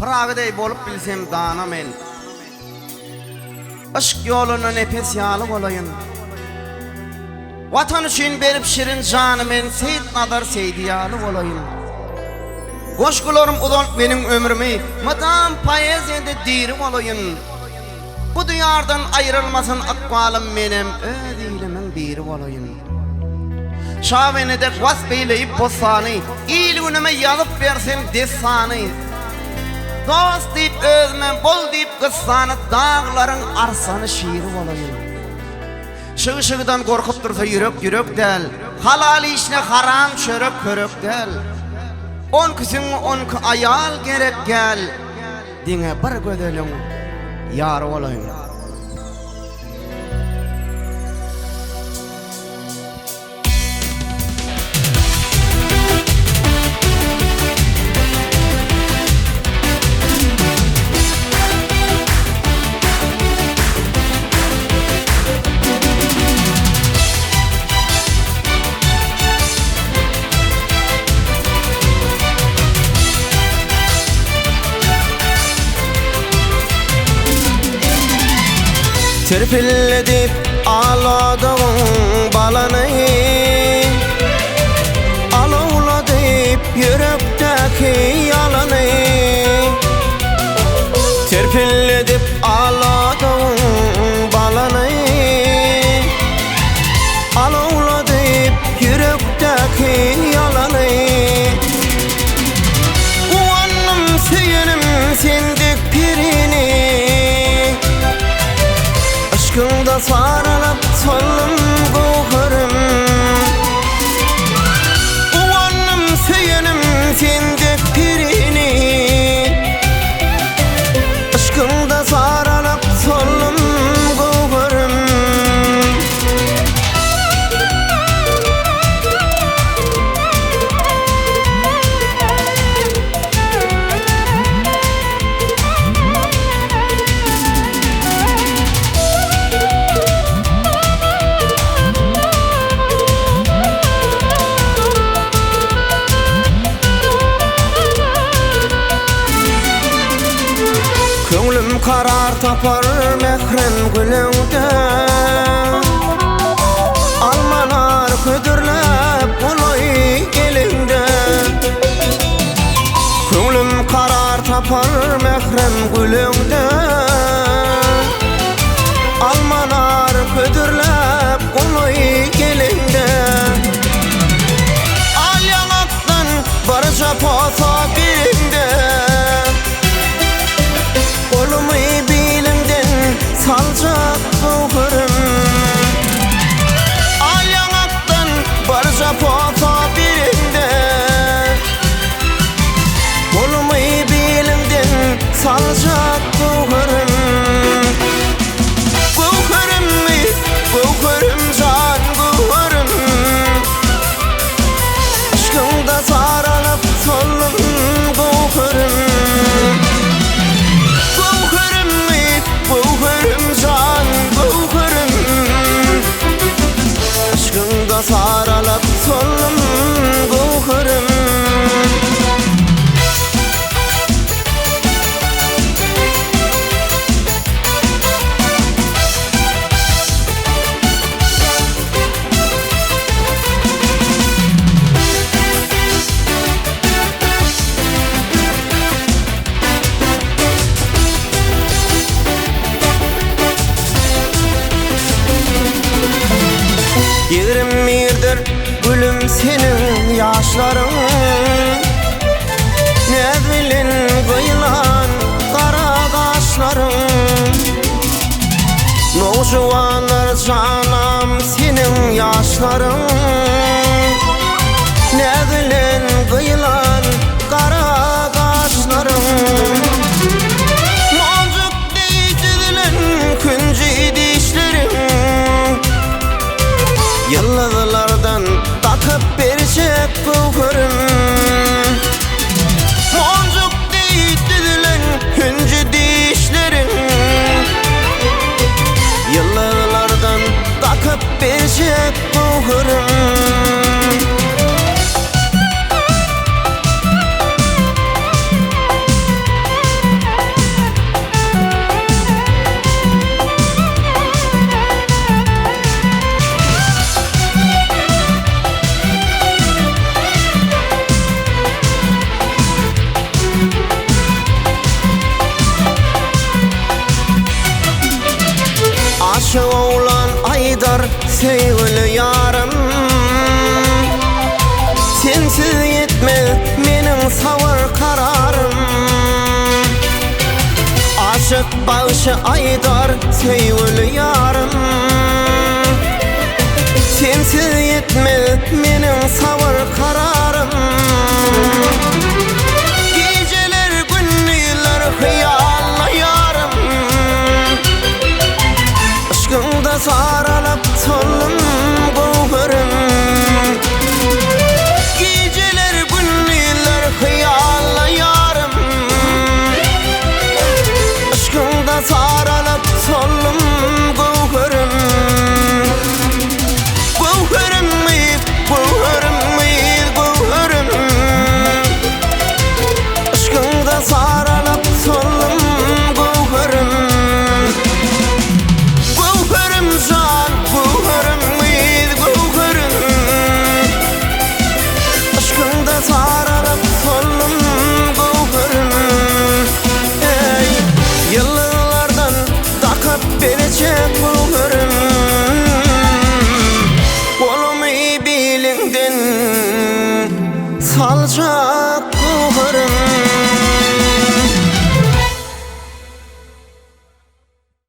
Pırağıday bolup bilsem dana men. Aşk yoluna nefes yalı olayım. Vatan üçün berip şirin canı men, Seyit Nadar Seydiyalı olayım. Koşkularım ulan benim ömrümü, madam poeziyede dirim olayım. Bu dünyadan ayrılmasın akvalım benim, ödilimin biri olayım. Şavene de vas beyleyip bosanı, il günüme yazıp versem desanı. Dost deyip özme, bol deyip kıssanı, dağların arsanı şiiri olayım. Şığı-şığıdan korkup dursa yürek del, halali işine haram çörek körek del. 10 kısım 10 ayal gerek gel, dine bir gödelim yar olayım. Terpilledip ağladığın balanı, alovladıp yürekteki yalanı. Terpilledip ağladığın balanı, alovladıp yürekteki yalanı. Uvanım seyenim sendik pirini, aşkında sarılıp solum goğarım. Uvanım seyenim sendik pirini, aşkında sarılıp solum goğarım. Köngülüm karar tapar mehrem gülüngde, almanar ködürlep olay elinde. Köngülüm karar tapar mehrem gülüngde, almanar ködürlep olay elinde. Al yanaktan barca posa birinde, olumu bilimden salacak goğarım. Al yanaktan barca posa birinde, olumu bilimden salacak goğarım. Goğarım mı, goğarım can goğarım, aşkında sarılıp solum goğarım. Goğarım can goğarım, aşkında sarılıp solum goğarım. Yerim mirdir gülüm senin yaşların, ne bilin kıyılan kara kaşların. Nojuvanlar canım senin yaşların, ne bilin kıyılan kara kaşların. Mocuk değdilen küncü dişlerin, yıllardan takıp verecek goğarım. Moncuk değdilen hüncü dişlerin, yıllardan takıp verecek goğarım. sevgili yarım. Sensiz yetme menin sabır kararım. Aşık bağışı aydar sevgili yarım. Sensiz yetme menin sabır kararım.